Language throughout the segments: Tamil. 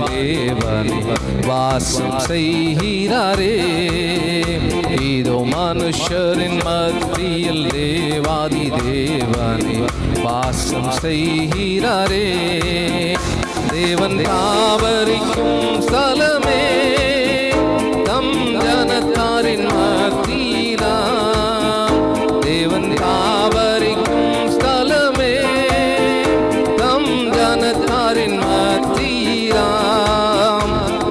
தேவனே வாசம் செய்கிறாரே. இதோ மனுஷரின் மத்தியில் தேவாதி தேவனே வாசம் செய்கிறாரே. தேவன் தாவரிக்கும் ஸ்தலமே தம் ஜனத்தாரின் மத்தியிலாம். தேவன் தாவரிக்கும் ஸ்தலமே தம் ஜனத்தாரின் மத்தியிலாம்.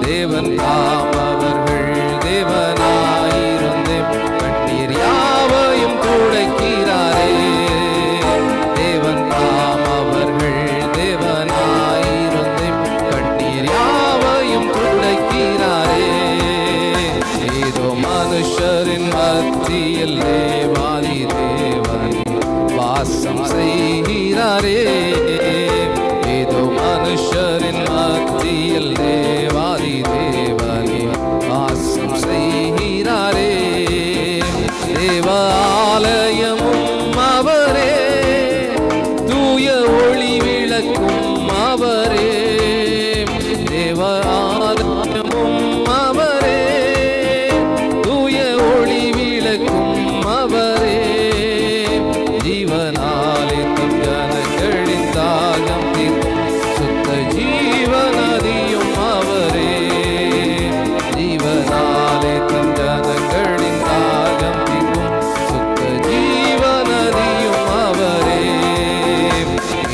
தேவன் தாம் அவர்கள் தேவனாயிருந்து கண்ணீர் யாவையும் துடைக்கிறாரே. தேவன் தாம் அவர்கள் தேவனாயிருந்து கண்ணீர் யாவையும் துடைக்கிறாரே. இதோ மனுஷரின் மத்தியில் தேவாதி தேவன் வாசம் செய்கிறாரே. இதோ மனுஷரின் மத்தியில் தேவாதி தேவனே வாசம் செய்கிறாரே. தேவ ஆலயமும் அவரே, தூய ஒளி விளக்கும் அவரே. தேவ ஆலயமும் அவரே, தூய ஒளி விளக்கும் அவரே. ஜீவனாலே திங்கனங்களின் தாகம் தீர்க்கும் சுத்த ஜீவநதியும் அவரே. ஜீவனாலே திங்கனங்களின் தாகம் தீர்க்கும் சுத்த ஜீவநதியும் அவரே.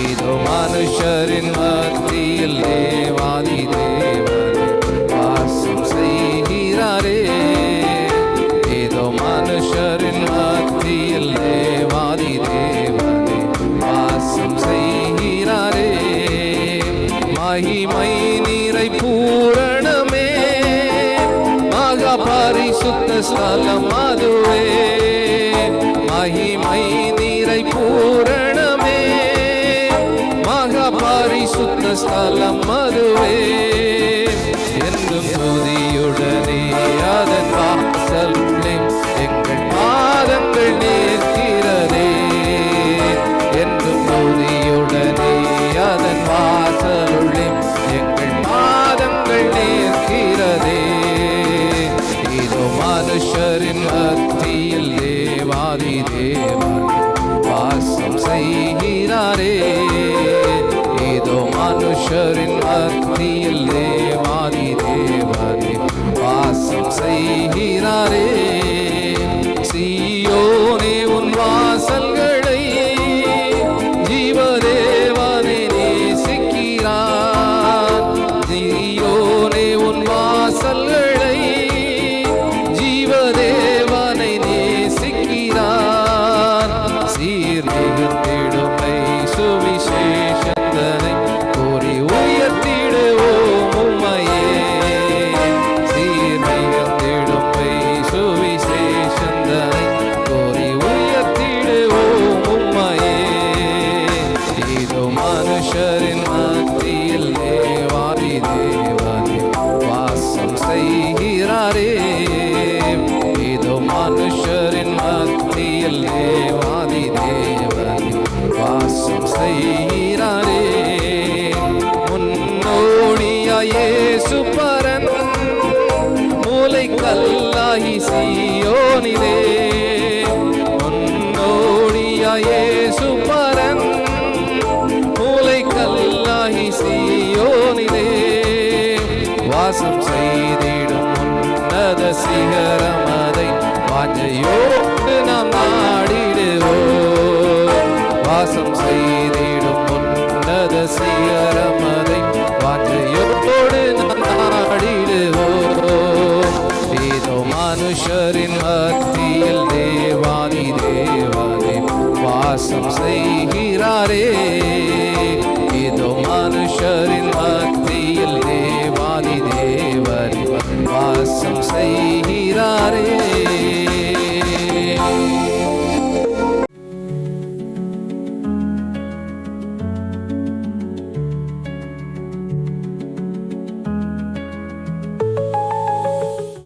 இதோ மனுஷரின் மத்தியில் தேவாதி தேவனே வாசம் செய்கிறாரே. இதோ மனுஷரின் மத்தியில் தேவாதி தேவனே வாசம் செய்கிறாரே. மகிமை நிறை பூரணமே மகா பரிசுத்த ஸ்தலம் அதுவே. மகிமை நிறை பூரணமே மகா பரிசுத்த ஸ்தலம் அதுவே. என்றும் துதியுடனே அதன் வாசலுள்ளே எங்கள் பாதங்கள் நிற்கிறதே. என்றும் துதியுடனே அதன் வாசலுள்ளே எங்கள் பாதங்கள் நிற்கிறதே. இதோ மனுஷரின் மத்தியில் தேவாதி தேவன் வாசம் செய்கிறாரே. இதோ மனுஷரின் மத்தியில் தேவாதி தேவனே வாசம் செய்கிறாரே. சீயோனே உன் வாசல்களை ஜீவதேவனே நேசிக்கிறார். சீயோனே உன் வாசல்களை ஜீவதேவனை நேசிக்கிறார். சீர்மிகுந்திடுமை சுவிசேஷத்தனை கூறி உயர்த்திடுவோம் உம்மையே. சீர்மிகுந்திடுமை சுவிசேஷந்தனை கூறி உயர்த்திடுவோம் உம்மையே. இதோ மனுஷரின் மத்தியில் தேவாதி தேவனே வாசம் செய்கிறாரே. இதோ மனுஷரின் மத்தியில் தேவாதி தேவனே வாசம் செய்கிறாரே. முன்னோடியாய் இயேசு பரன் மூலை கல்லாகி சீயோனிலே. முன்னோடியாய் இயேசு பரன் மூலை கல்லாகி சீயோனிலே. வாசம் செய்திடும் உன்னத சிகரம் அதை வாஞ்சையோடு நாம் நாடிடுவோம். வாசம் செய்திடும் உன்னத சிகரம் அதை வாஞ்சையோடு நாம் நாடிடுவோம். இதோ மனுஷரின்